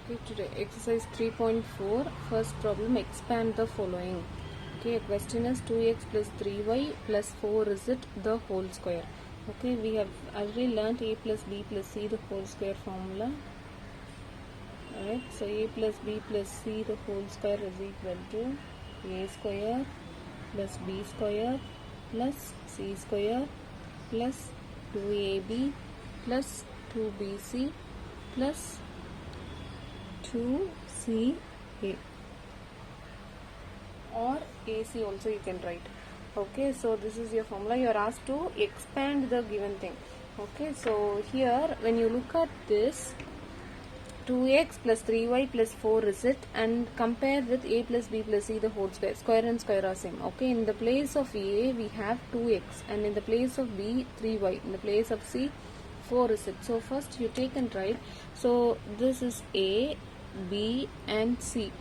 Okay, today exercise 3.4. First problem, expand the following. Okay, question is 2x plus 3y plus 4 is it the whole square. Okay, we have already learnt a plus b plus c the whole square formula. Alright, so a plus b plus c the whole square is equal to a square plus b square plus c square plus 2ab plus 2bc plus 2CA or AC also you can write. Okay, so this is your formula. You are asked to expand the given thing. Okay, so here when you look at this 2x plus 3y plus 4 is it, and compare with a plus b plus c the whole square. Square and square are same. Okay, in the place of a we have 2x, and in the place of b 3y, in the place of c 4 is it. So first you take and write. So this is a, b and c.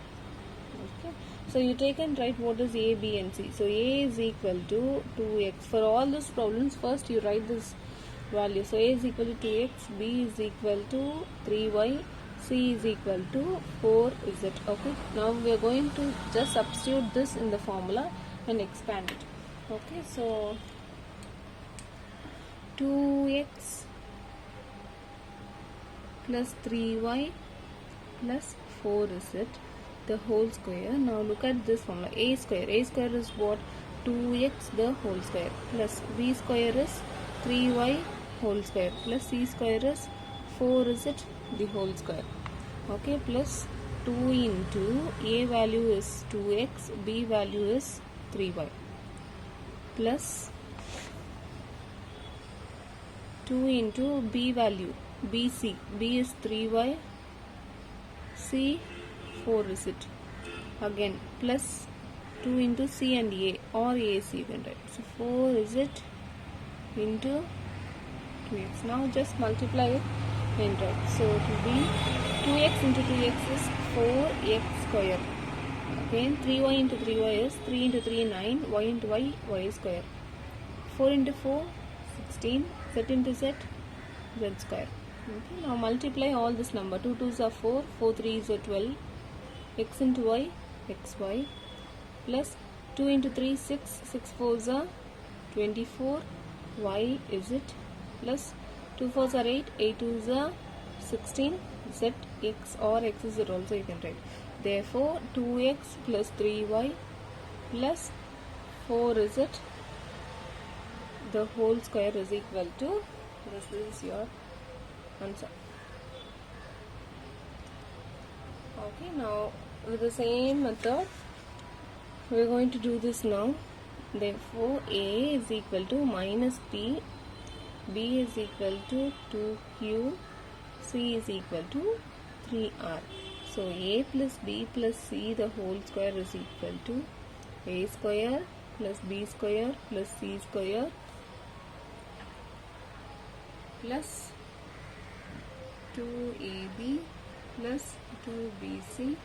Okay, so you take and write what is a, b and c. So a is equal to 2x. For all these problems first you write this value. So a is equal to 2x, b is equal to 3y, c is equal to 4z. Okay, now we are going to just substitute this in the formula and expand it. Okay, so 2x plus 3y plus 4 is it the whole square. Now look at this formula. A square is what? 2x the whole square plus b square is 3y whole square plus c square is 4 is it the whole square. Okay, plus 2 into a value is 2x, b value is 3y plus 2 into b value bc, b is 3y, c 4 is it, again plus 2 into c and a or ac you can write. So 4 is it into 2x. Now just multiply it and write. So it will be 2x into 2x is 4x square. Again 3y into 3y is 3 into 3 9, y into y square. 4 into 4 16, z into z square. Okay, now multiply all this number. 2 2s are 4, 4 3s are 12, x into y xy plus 2 into 3 6, 6 4s are 24, y is it plus 2 4s are 8, 8 2s are 16, z x or x is it also you can write. Therefore 2x plus 3y plus 4 is it the whole square is equal to this is your answer. Okay, now with the same method we are going to do this now. Therefore a is equal to minus b, b is equal to 2q, c is equal to 3r. So a plus b plus c the whole square is equal to a square plus b square plus c square plus 2ab plus 2bc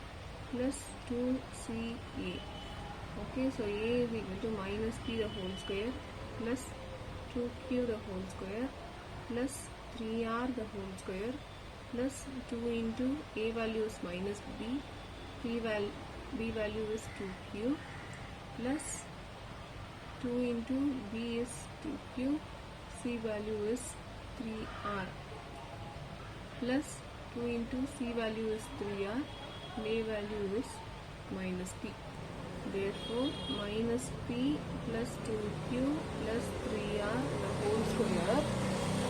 plus 2ca. Okay, so a is equal to minus b the whole square plus 2q the whole square plus 3r the whole square plus 2 into a value is minus b, b value is 2q plus 2 into b is 2q, c value is 3r plus 2 into c value is 3r, and a value is minus p. Therefore minus p plus 2q plus 3r the whole square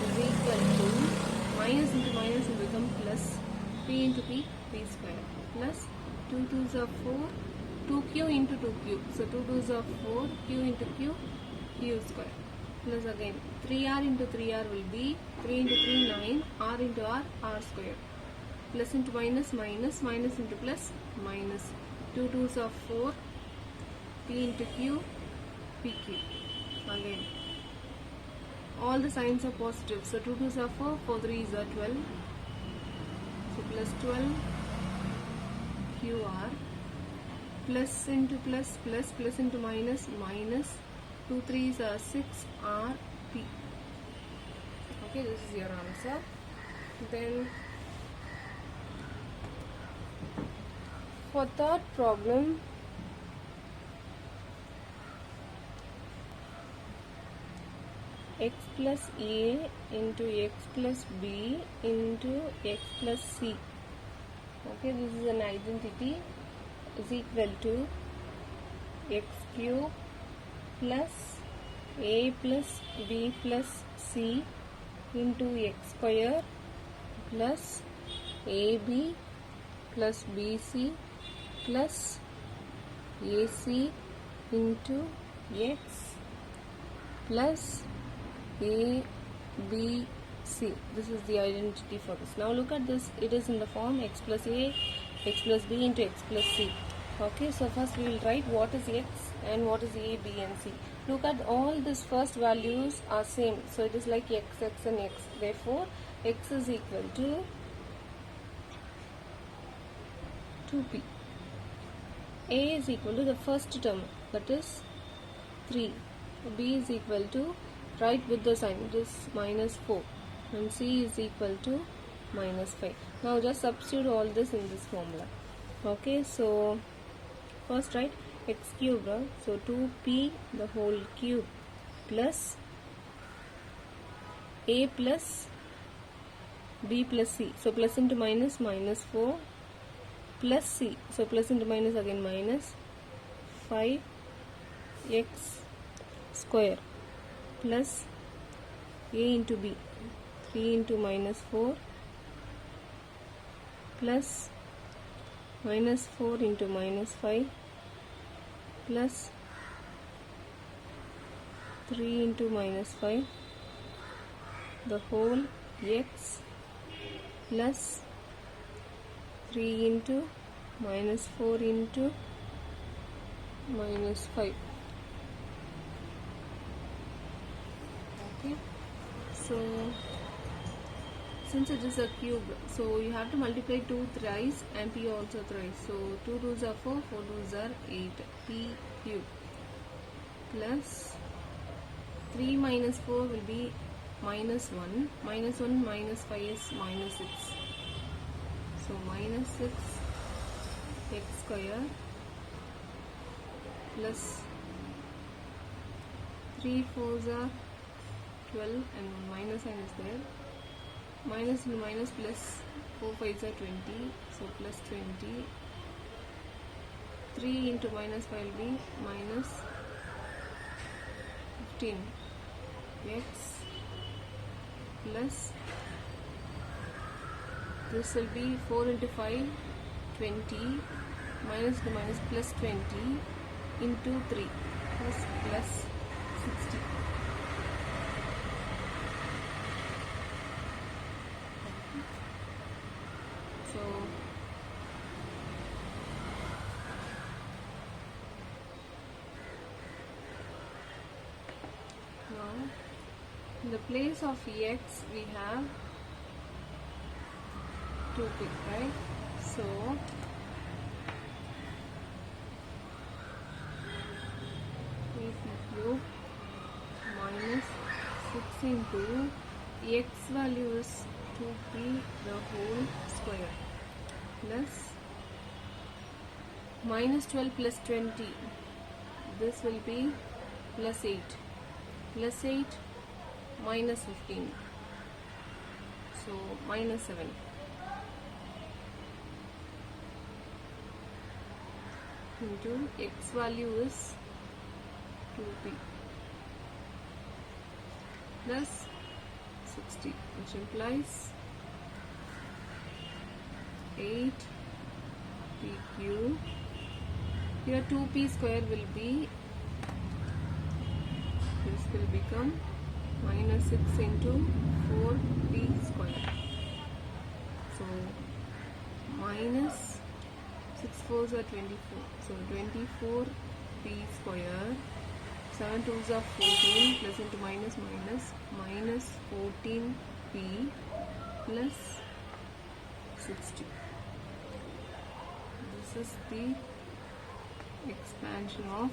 is equal to minus into minus will become plus p into p square plus 2 2s are 4, 2q into 2q, so 2 2s are 4, q into q square plus again 3r into 3r will be 3 into 3 9, r into r square plus into minus minus, minus into plus minus 2 2s are 4, p into q pq. Again all the signs are positive, so 2 2s are 4, 4 3s are 12, so plus 12 qr plus into plus plus plus into minus minus 2 3s are 6 r p. Okay, this is your answer. Then For third problem, x plus a into x plus b into x plus c. Okay, this is an identity, is equal to x cube plus a plus b plus c into x square plus ab plus bc plus ac into x plus a b c. This is the identity for this. Now look at this. It is in the form x plus a, x plus b into x plus c. Okay, so first we will write what is x and what is a, b and c. Look at all these first values are same. So it is like x, x and x. Therefore, x is equal to 2p. A is equal to the first term, that is 3. B is equal to, write with the sign, it is minus 4. And C is equal to minus 5. Now just substitute all this in this formula. Okay, so first write x cube, so 2p the whole cube plus a plus b plus c. So plus into minus, minus 4 plus c. So plus into minus again minus 5x square plus a into b, 3 into minus 4 plus minus 4 into minus 5 plus 3 into minus 5 the whole x plus 3 into minus 4 into minus 5. Okay, so since it is a cube, so you have to multiply 2 thrice and p also thrice. So 2 2s are 4, 4 2s are 8, p cube plus 3 minus 4 will be minus 1, minus 1 minus 5 is minus 6. So minus 6 x square plus 3 4s are 12 and minus sign is there. Minus into minus plus 4 5s are 20, so plus 20. 3 into minus 5 will be minus 15 x plus, this will be 4 into 5 20, minus into minus plus 20 into 3 plus 60. So now in the place of x we have 2p, right? So cube minus 6 into x value is 2p the whole square plus minus 12 plus 20, this will be plus 8, plus 8 minus 15, so minus 7. Into x value is 2p plus 60, which implies 8 p cube. Here 2p square will be, this will become minus 6 into 4p square. So minus 6 4s are 24, so 24p square. 7 2s are 14, plus into minus minus, minus 14p plus 60. This is the expansion of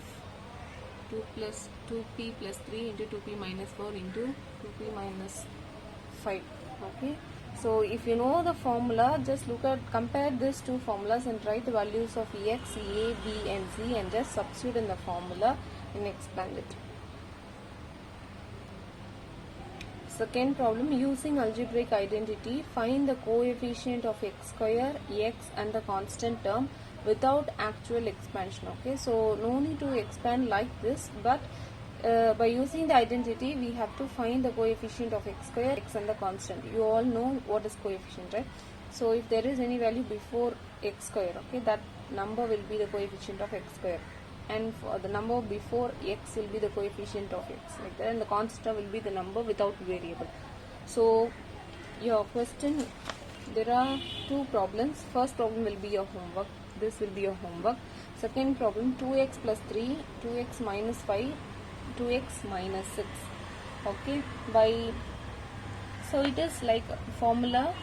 2p plus 3 into 2p minus 4 into 2p minus 5. Okay, So if you know the formula, just compare these two formulas and write the values of x, a, b and c and just substitute in the formula and expand it. Second problem, using algebraic identity, find the coefficient of x square, x and the constant term without actual expansion. Okay, so no need to expand like this, but by using the identity we have to find the coefficient of x square, x and the constant. You all know what is coefficient, right? So if there is any value before x square, okay, that number will be the coefficient of x square, and for the number before x will be the coefficient of x, like that, and the constant will be the number without variable. So your question, there are two problems. First problem will be your homework. This will be your homework. Second problem, 2x plus 3, 2x minus 5, 2x minus 6. Okay, so it is like formula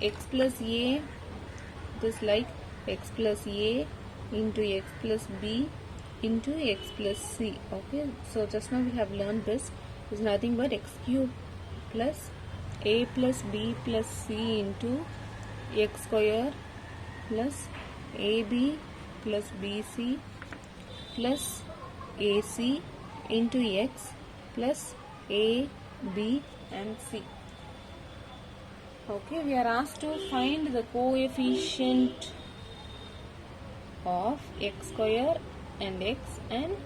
x plus a, it is like x plus a into x plus b into x plus c. Okay, so just now we have learned this is nothing but x cube plus a plus b plus c into x square plus ab plus bc plus ac into x plus a, b and c. Okay, we are asked to find the coefficient of x square and x and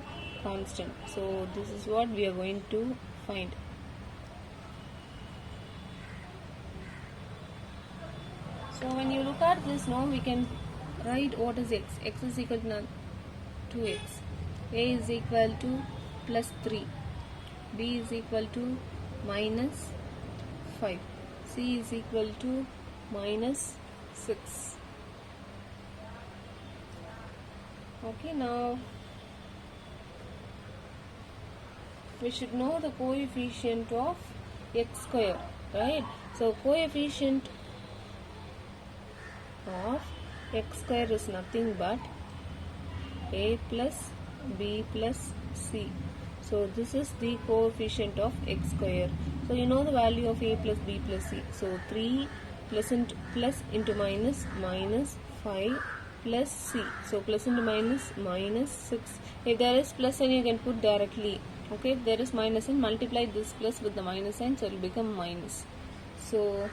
constant. So this is what we are going to find. So when you look at this now, we can write what is x. X is equal to 2x. A is equal to plus 3. B is equal to minus 5. C is equal to minus 6. Okay, now we should know the coefficient of x square, right? So coefficient of x square is nothing but a plus b plus c. So this is the coefficient of x square. So you know the value of a plus b plus c. So 3 plus into minus, minus 5 plus c. So plus into minus, minus 6. If there is plus sign, you can put directly. Okay, if there is minus sign, multiply this plus with the minus sign, so it will become minus. So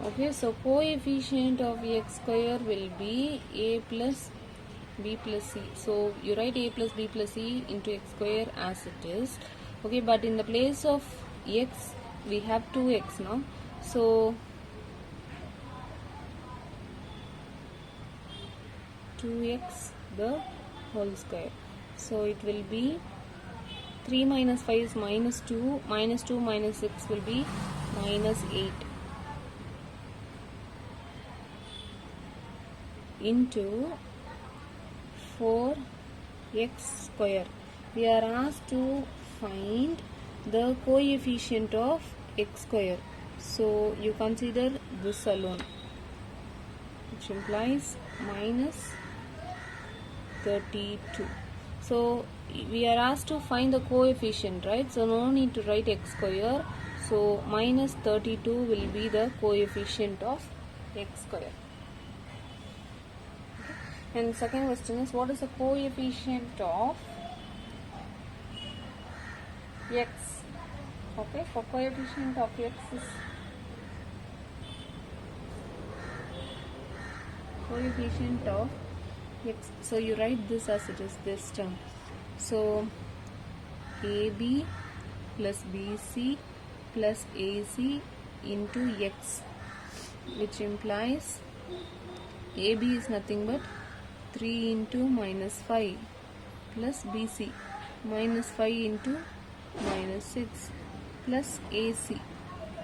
okay, so coefficient of x square will be a plus b plus c. So you write a plus b plus c into x square as it is. Okay, but in the place of x we have 2x now. So 2x the whole square. So it will be 3 minus 5 is minus 2. Minus 2 minus 6 will be minus 8. Into 4x square. We are asked to find the coefficient of x square. So you consider this alone, which implies minus 32. So we are asked to find the coefficient, right? So no need to write x square. So minus 32 will be the coefficient of x square. And second question is, what is the coefficient of x? Okay, for coefficient of x is coefficient of x. So you write this as it is, this term. So AB plus BC plus AC into x, which implies AB is nothing but 3 into minus 5 plus BC minus 5 into minus 6 plus AC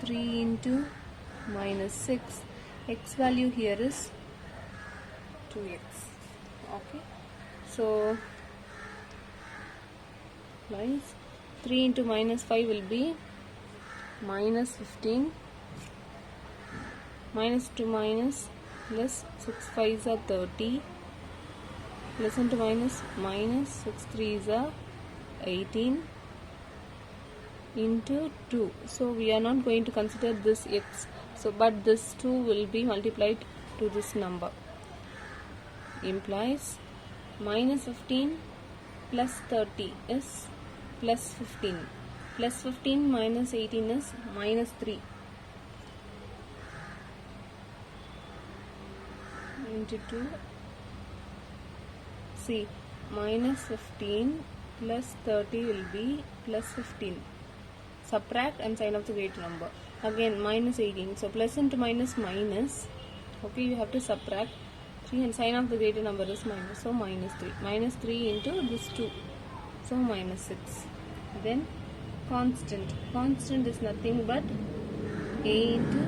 3 into minus 6. X value here is 2x. Okay, so plus 3 into minus 5 will be minus 15, minus to minus, plus 6 5s are 30, plus into minus, minus 6 3s are 18 into 2. So we are not going to consider this x, so but this 2 will be multiplied to this number, implies minus 15 plus 30 is plus 15, plus 15 minus 18 is minus 3 into 2. See, minus 15 plus 30 will be plus 15. Subtract and sign of the greater number. Again minus 18. So plus into minus minus. Okay, you have to subtract 3 and sign of the greater number is minus. So minus 3. Minus 3 into this 2. So minus 6. Then constant. Constant is nothing but A into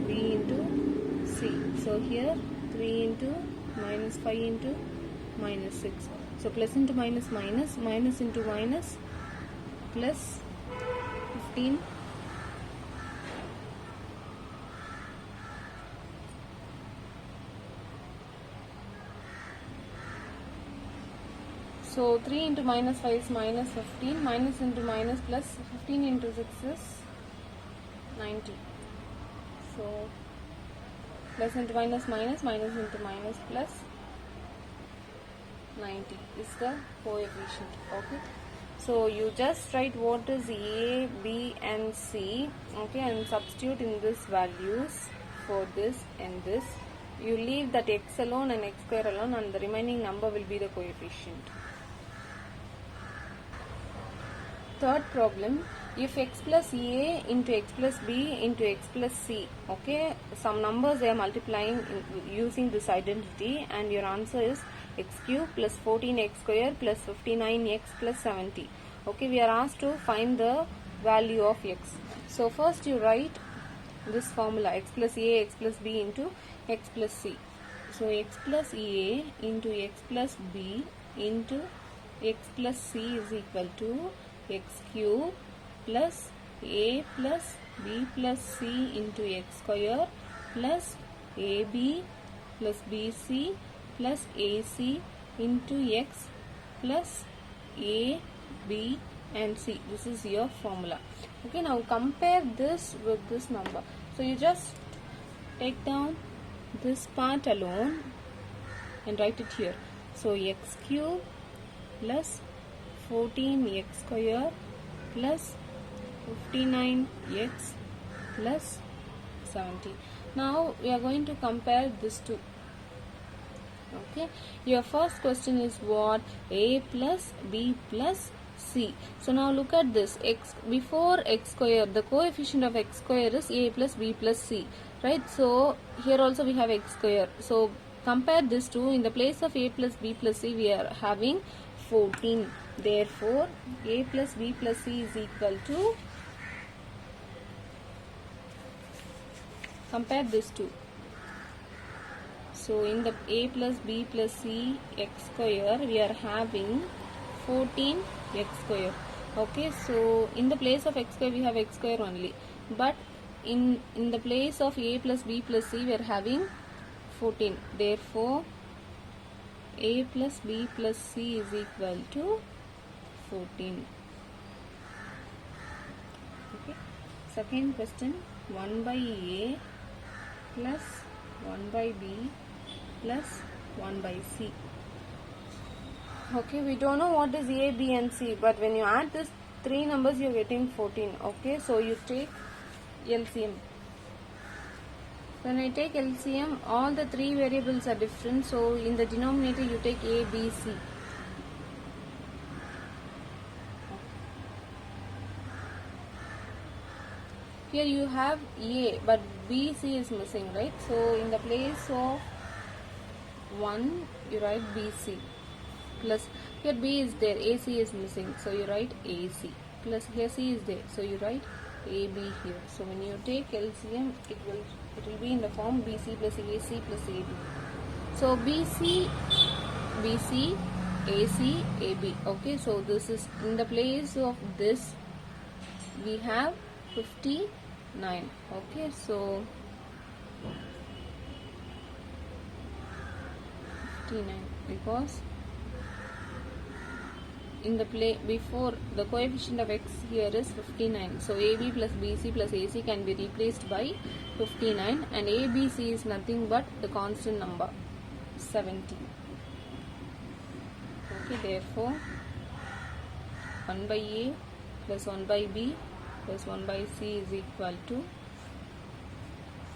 B into C. So here 3 into minus 5 into minus 6. So plus into minus minus, minus into minus, plus 15 so 3 into minus 5 is minus 15, minus into minus plus 15 into 6 is 90. So plus into minus minus, minus into minus plus 90 is the coefficient. Okay, so you just write what is A, B and C, okay, and substitute in this values for this and this. You leave that x alone and x square alone, and the remaining number will be the coefficient. Third problem, if x plus A into x plus B into x plus C, okay, some numbers they are multiplying using this identity, and your answer is x cube plus 14x square plus 59x plus 70. Okay, we are asked to find the value of x. So first you write this formula, x plus A, x plus B into x plus C. So x plus A into x plus B into x plus C is equal to x cube plus A plus B plus C into x square plus AB plus BC plus AC into x plus A, B and C. This is your formula. Okay, now compare this with this number. So you just take down this part alone and write it here. So x cube plus 14x square plus 59x plus 70. Now we are going to compare this two. Okay, your first question is what? A plus B plus C. So now look at this, x before x square, the coefficient of x square is A plus B plus C, right? So here also we have x square. So compare this two. In the place of A plus B plus C we are having 14. Therefore A plus B plus C is equal to, compare this two. So in the A plus B plus C x square we are having 14 x square. Okay, so in the place of x square we have x square only, but in the place of A plus B plus C we are having 14. Therefore A plus B plus C is equal to 14. Okay, second question, 1 by A plus 1 by B plus 1 by C. Okay, we don't know what is A, B and C, but when you add this three numbers you are getting 14. Okay, so you take LCM. When I take LCM, all the three variables are different, so in the denominator you take A, B, C. Here you have A, but B, C is missing, right? So in the place of 1 you write BC plus, here B is there, AC is missing, so you write AC, plus here C is there, so you write AB here. So when you take LCM it will be in the form BC plus AC plus AB. So BC, BC, AC, AB. Okay, so this is in the place of this we have 59. Okay, so 59 because in the before the coefficient of x here is 59, so AB plus BC plus AC can be replaced by 59, and ABC is nothing but the constant number 70. Okay, therefore 1 by A plus 1 by B plus 1 by C is equal to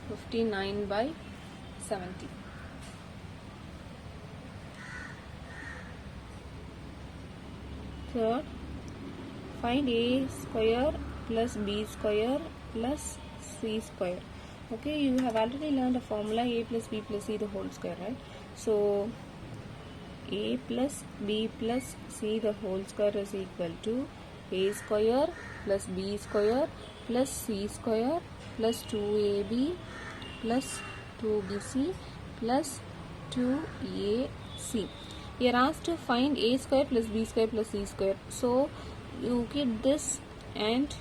59 by 70. Third, find A square plus B square plus C square. Okay, you have already learned a formula A plus B plus C the whole square, right? So A plus B plus C the whole square is equal to A square plus B square plus C square plus 2AB plus 2BC plus 2AC. We are asked to find A square plus B square plus C square. So you get this, and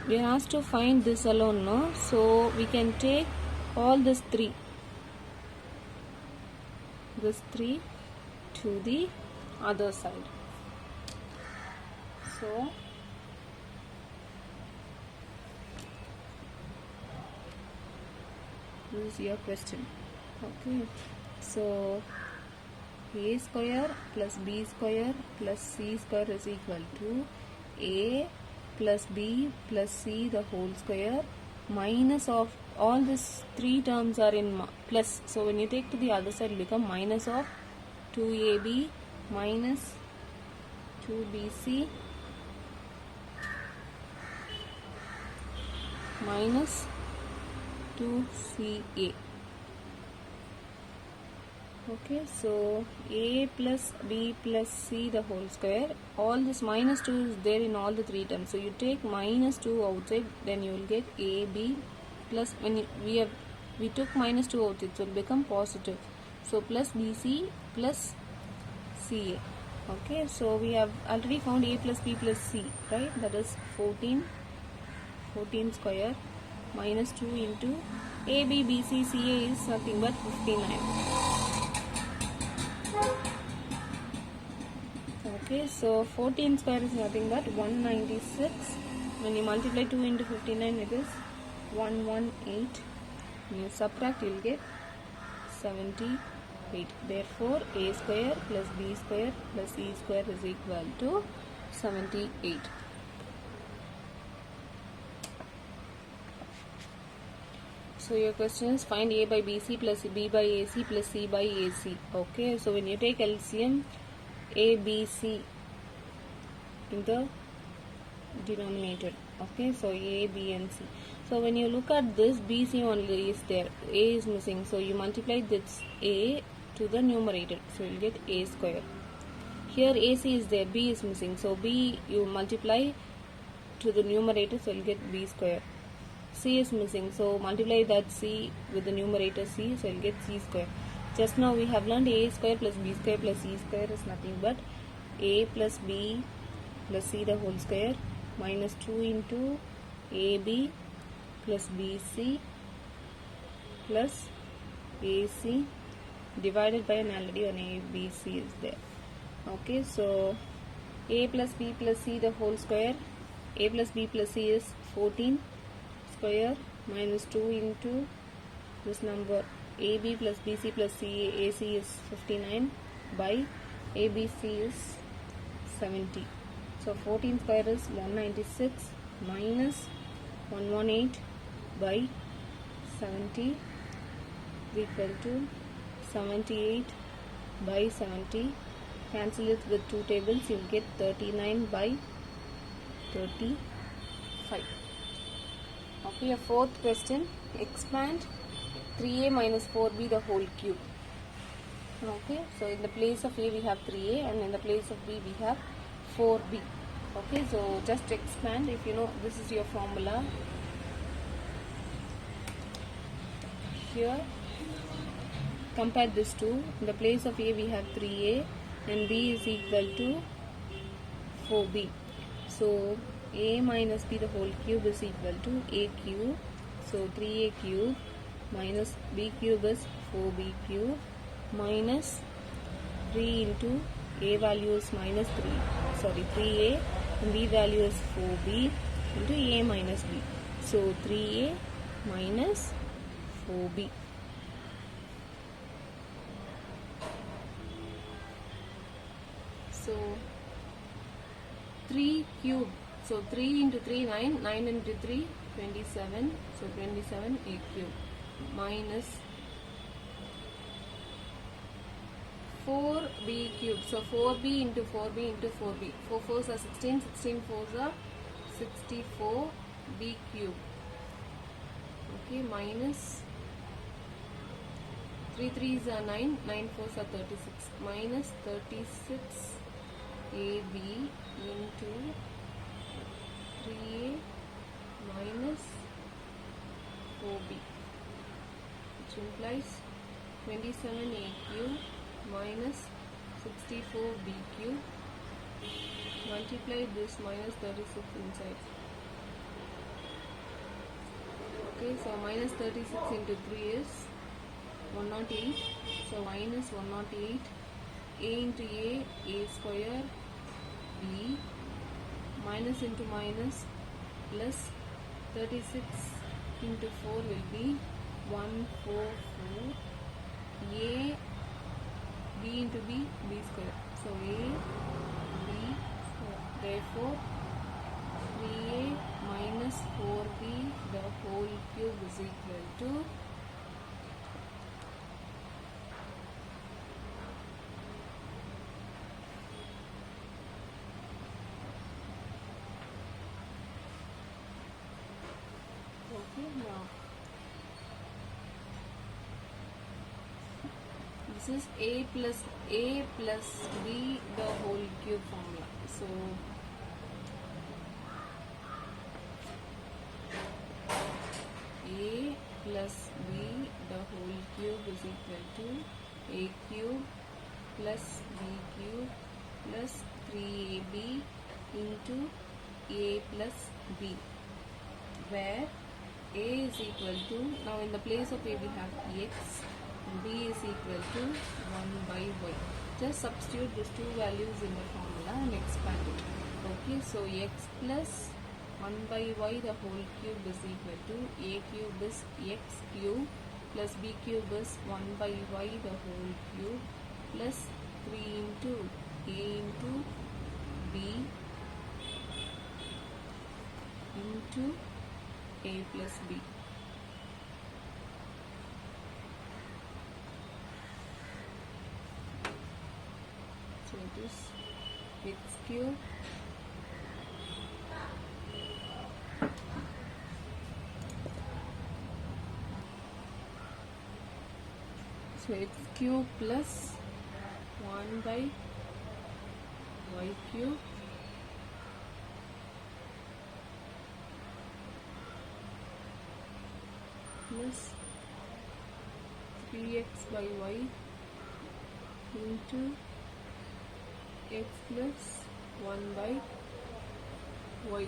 we are asked to find this alone, no? So we can take all this 3 to the other side. So this is your question. Okay, so A square plus B square plus C square is equal to A plus B plus C the whole square minus of all these 3 terms are in plus. So when you take to the other side, it will become minus of 2AB minus 2BC minus 2CA. Okay, so A plus B plus C the whole square, all this minus 2 is there in all the 3 terms, so you take minus 2 outside, then you will get AB plus, when we took minus 2 outside, so it will become positive, so plus BC plus CA. Okay, so we have already found A plus B plus C, right? That is 14 square minus 2 into AB, BC, CA is nothing but 59. Okay, so 14 square is nothing but 196. When you multiply 2 into 59, it is 118. When you subtract, you will get 78. Therefore, A square plus B square plus C square is equal to 78. So your question is find A by BC plus B by AC plus C by AC. Okay, so when you take LCM, A, B, C in the denominator. Okay, so A, B and C. So when you look at this, BC only is there, A is missing, so you multiply this A to the numerator, so you will get A square. Here AC is there, B is missing, so B you multiply to the numerator, so you will get B square. C is missing, so multiply that C with the numerator C, so you will get C square. Just now we have learned A square plus B square plus C square is nothing but A plus B plus C the whole square minus 2 into AB plus BC plus AC divided by an already on ABC is there. Okay, so A plus B plus C the whole square, A plus B plus C is 14 square minus 2 into this number AB plus BC plus AC is 59 by ABC is 70. So 14 square is 196 minus 118 by 70 is equal to 78 by 70. Cancel it with 2 tables, you will get 39 by 35. Okay, your fourth question, expand 3a minus 4b the whole cube. Okay, so in the place of a we have 3a and in the place of b we have 4b. Okay, so just expand. If you know, this is your formula. Here, compare this two. In the place of a we have 3a and b is equal to 4b. So a minus b the whole cube is equal to a cube. So 3a cube minus b cube is 4b cube minus 3 into a value is minus 3. Sorry, 3a and b value is 4b into a minus b. So 3a minus 4b. So 3 cube. So 3 into 3, 9. 9 into 3, 27. So 27 a cube minus 4b cube. So 4b into 4b into 4b. 4 4s are 16. 16 4s are 64 b cube. Okay, minus 3 3s are 9. 9 4s are 36. Minus 36 ab into 3a minus 4b, which implies 27a cube minus 64b cube. Multiply this minus 36 inside. Okay, so minus 36 into 3 is 108. So minus 108. A into a square, b, minus into minus, plus 36 into 4 will be 144. A, b into b, b square. So a, b square. Therefore 3a minus 4b the whole cube is equal to now. This is a plus b the whole cube formula. So a plus b the whole cube is equal to a cube plus b cube plus 3ab into a plus b, where a is equal to, now in the place of a we have x, and b is equal to 1 by y. Just substitute these two values in the formula and expand it. Okay, so x plus 1 by y the whole cube is equal to a cube is x cube plus b cube is 1 by y the whole cube plus 3 into a into b into a plus b. So it is x cube so x cube plus 1 by y cube plus 3x by y into x plus 1 by y.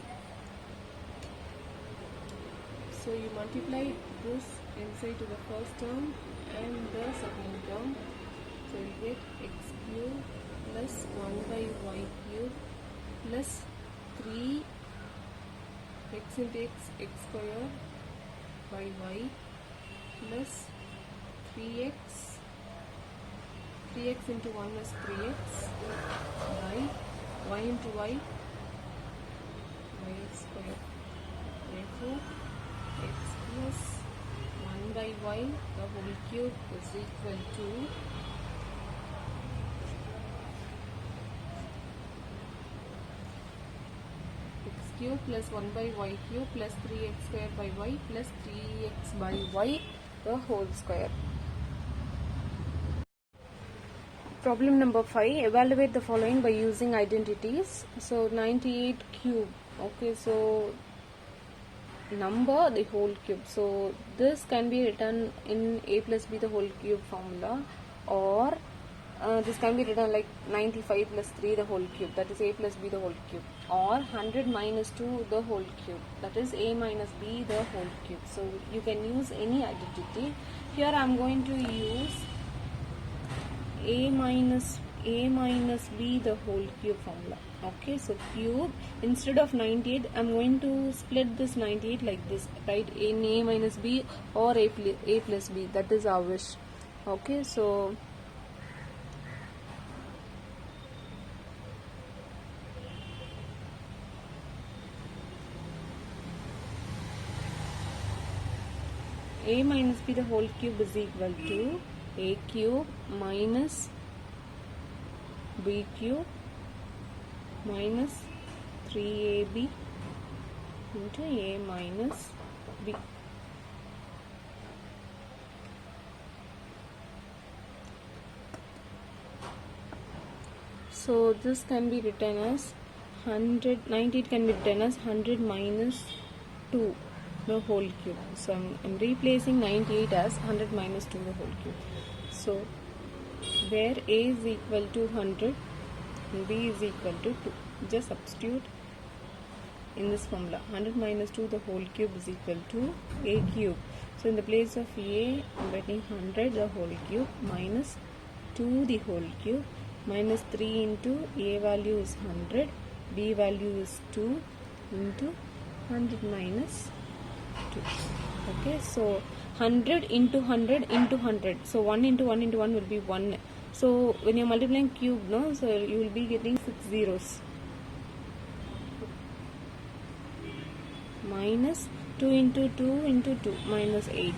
So you multiply this inside to the first term and the second term. So you get x cube plus 1 by y cube plus 3 x into x square by y plus 3x into 1 is 3x by y into y square. Therefore x plus 1 by y the whole cube is equal to x cube plus 1 by y cube plus 3x square by y plus 3x by y the whole square. Problem number 5. Evaluate the following by using identities. So 98 cube. Okay, so number the whole cube. So this can be written in a plus b the whole cube formula, or this can be written like 95 plus 3 the whole cube, that is a plus b the whole cube, or 100 minus 2 the whole cube, that is a minus b the whole cube. So you can use any identity. Here I am going to use a minus b the whole cube formula. Okay, so cube, instead of 98 I am going to split this 98 like this, right? In a minus b or a plus b, that is our wish. Okay, so a minus b the whole cube is equal to a cube minus b cube minus 3ab into a minus b. So this can be written as 98 can be written as 100 minus 2 the whole cube. So I'm replacing 98 as 100 minus 2 the whole cube. So where a is equal to 100 and b is equal to 2, just substitute in this formula. 100 minus 2 the whole cube is equal to a cube. So in the place of a, I'm writing 100 the whole cube minus 2 the whole cube minus 3 into a value is 100, b value is 2 into 100 minus 2. Okay, so 100 into 100 into 100. So 1 into 1 into 1 will be 1. So when you're multiplying cube, no, so you will be getting 6 zeros. Minus 2 into 2 into 2 minus 8.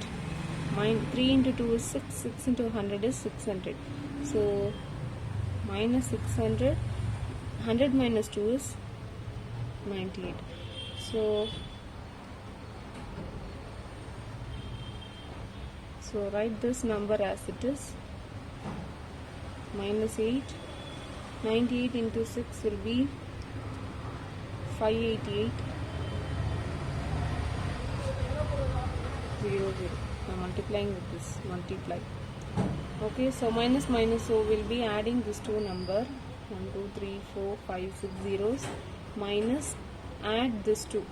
3 into 2 is 6. 6 into 100 is 600. So minus 600. 100 minus 2 is 98. So write this number as it is. Minus 8. 98 into 6 will be 588. 0 0. I'm multiplying with this. Multiply. Okay, so minus minus, so we'll be adding these two number 1 2 3 4 5 6 zeros minus add this 2.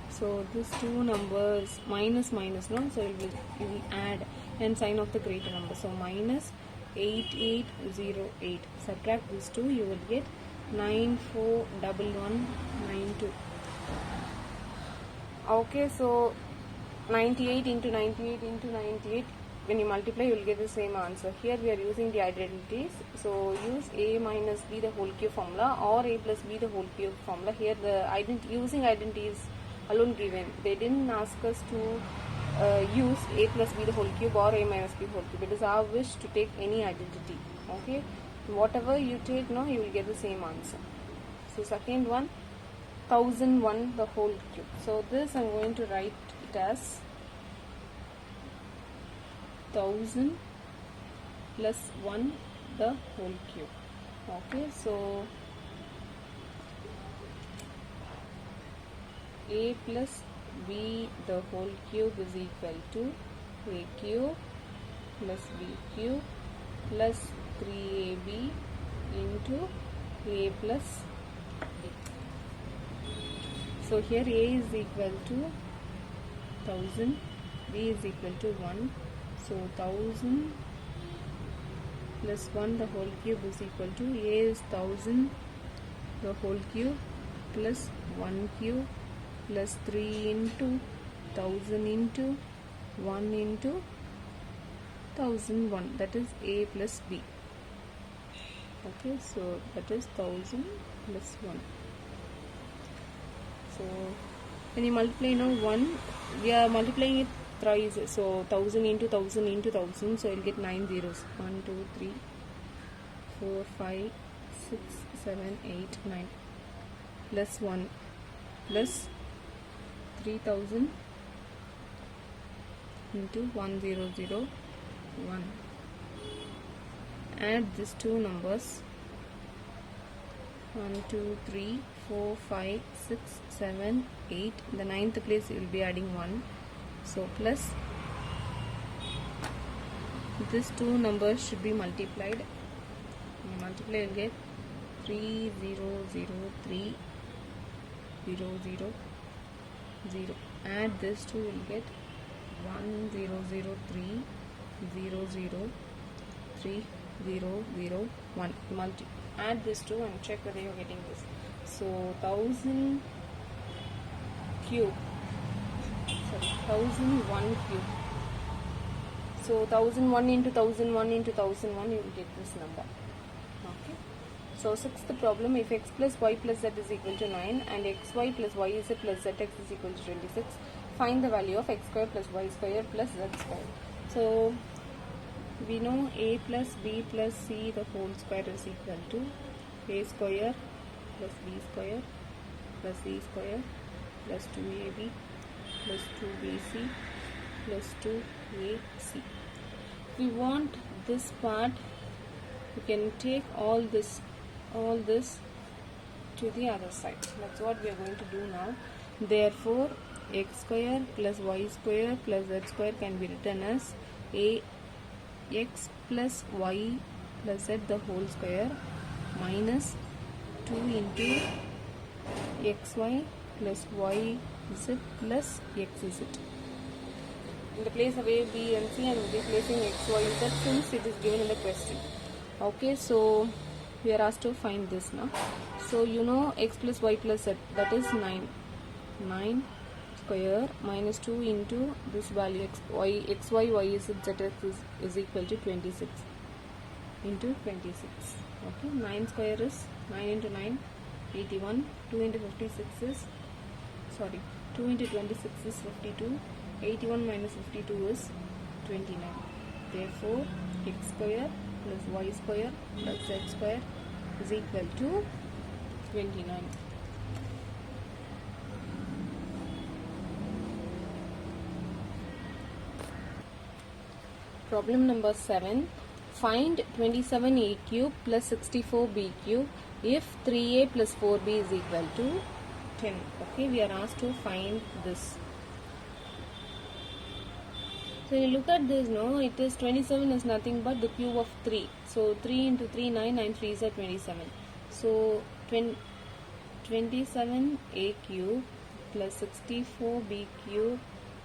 So these two numbers minus minus, no, so you will add and sign of the greater number. So minus 8808. Subtract these two, you will get 941192. Okay, so 98 into 98 into 98, when you multiply you will get the same answer. Here we are using the identities, so use a minus b the whole cube formula or a plus b the whole cube formula. Here the using identities alone given, they didn't ask us to use a plus b the whole cube or a minus b the whole cube. It is our wish to take any identity. Okay, whatever you take, no, you will get the same answer. So second one, 1001 the whole cube. So this I'm going to write it as 1000 plus 1 the whole cube. Okay, so a plus b the whole cube is equal to a cube plus b cube plus 3ab into a plus b. So here a is equal to 1000, b is equal to 1. So 1000 plus 1 the whole cube is equal to a is 1000 the whole cube plus 1 cube plus 3 into 1000 into 1 into 1001, that is a plus b. Okay, so that is 1000 plus 1. So when you multiply now 1, we are multiplying it thrice, so 1000 into 1000 into 1000, so you'll get 9 zeros. 1 2 3 4 5 6 7 8 9 plus 1 plus 3000 into 1001. Add these two numbers 1 2 3 4 5 6 7 8. In the ninth place you will be adding 1. So plus these two numbers should be multiplied. When you multiply, you'll get 3003 000. Add this two, you'll get 1003 003 add this two and check whether you're getting this. So 1000 cube, sorry, 1001 cube. So 1001 into 1001 into 1001, you will get this number. Okay. So sixth problem, if x plus y plus z is equal to 9 and xy plus yz plus zx is equal to 26, find the value of x square plus y square plus z square. So we know a plus b plus c the whole square is equal to a square plus b square plus c square plus 2ab plus 2bc plus 2ac. If we want this part, we can take all this to the other side. That's what we are going to do now. Therefore, x square plus y square plus z square can be written as a x plus y plus z the whole square minus 2 into xy plus yz plus xz. In the place of a, b and c, I will be placing x, y, z since it is given in the question. Okay, so we are asked to find this now. So you know x plus y plus z, that is 9 square minus 2 into this value xy yz zx is equal to 26 into 26. Okay, 9 square is 9 into 9 81, 2 into 56 is 2 into 26 is 52, 81 minus 52 is 29. Therefore x square plus y square plus z square is equal to 29. Problem number 7. Find 27a cube plus 64b cube if 3a plus 4b is equal to 10. Okay, we are asked to find this. So you look at this, no, it is 27 is nothing but the cube of 3. So 3 into 3, 9, 9 3s are 27. So 27a cube plus 64b cube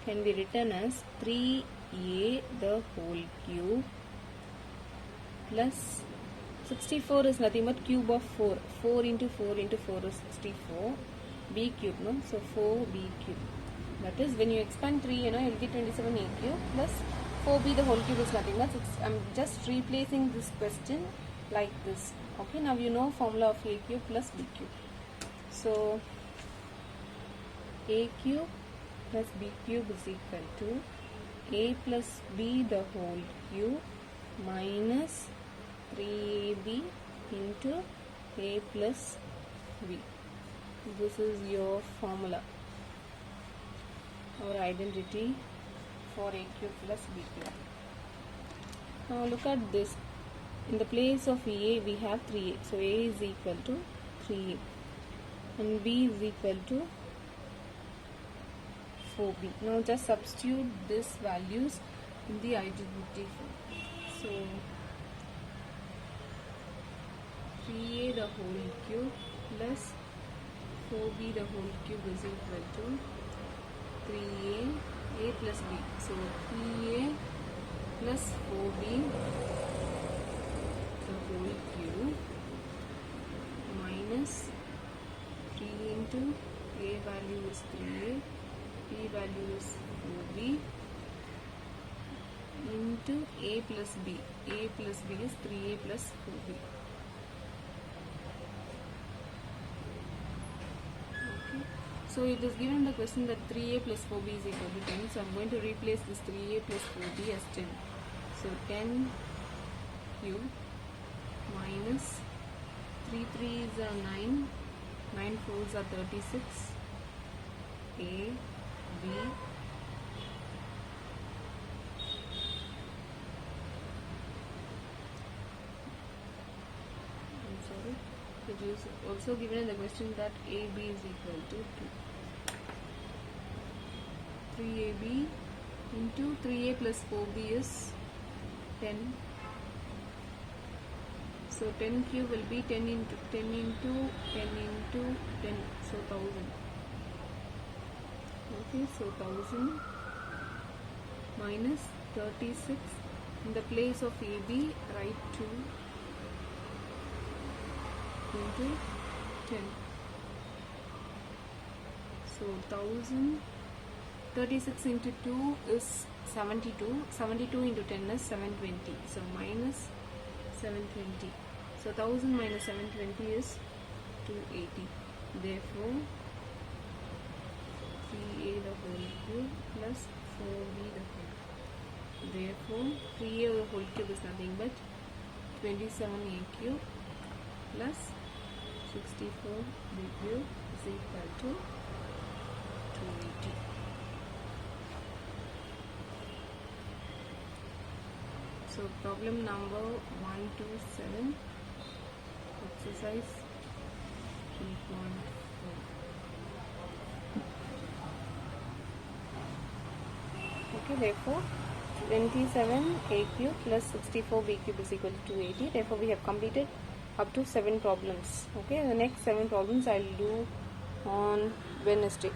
can be written as 3a the whole cube plus 64 is nothing but cube of 4. 4 into 4 into 4 is 64. B cube, no? So 4b cube. That is, when you expand 3, you will get 27a cube plus 4b the whole cube is nothing but I'm just replacing this question like this. Okay, now you know formula of a cube plus b cube. So a cube plus b cube is equal to a plus b the whole cube minus 3ab into a plus b. This is your formula or identity for a cube plus b cube. Now look at this. In the place of a we have 3a. So a is equal to 3a and b is equal to 4b. Now just substitute these values in the identity form. So 3a the whole cube plus 4b the whole cube is equal to 3a, a plus b. So 3a plus 4b the whole cube minus 3 into a value is 3a, b value is 4b into a plus b. A plus b is 3a plus 4b. So it is given in the question that 3a plus 4b is equal to 10. So I am going to replace this 3a plus 4b as 10. So 10 cube minus 3 3s are 9, 9 4s are 36, a, b, it is also given in the question that AB is equal to 2. 3AB into 3A plus 4B is 10. So 10 cube will be 10 into 10 into 10 into 10, so 1000. Okay, so 1000 minus 36. In the place of AB, write 2 into 10. So 1000, 36 into 2 is 72. 72 into 10 is 720. So minus 720. So 1000 minus 720 is 280. Therefore, 3a the whole cube plus 4b the whole cube. Therefore, 3a the whole cube is nothing but 27a cube plus 64b cube is equal to 280. So problem number 127, exercise 3.4. Okay, therefore 27a cube plus 64b cube is equal to 280. Therefore we have completed up to 7 problems. Okay, the next 7 problems I will do on Wednesday.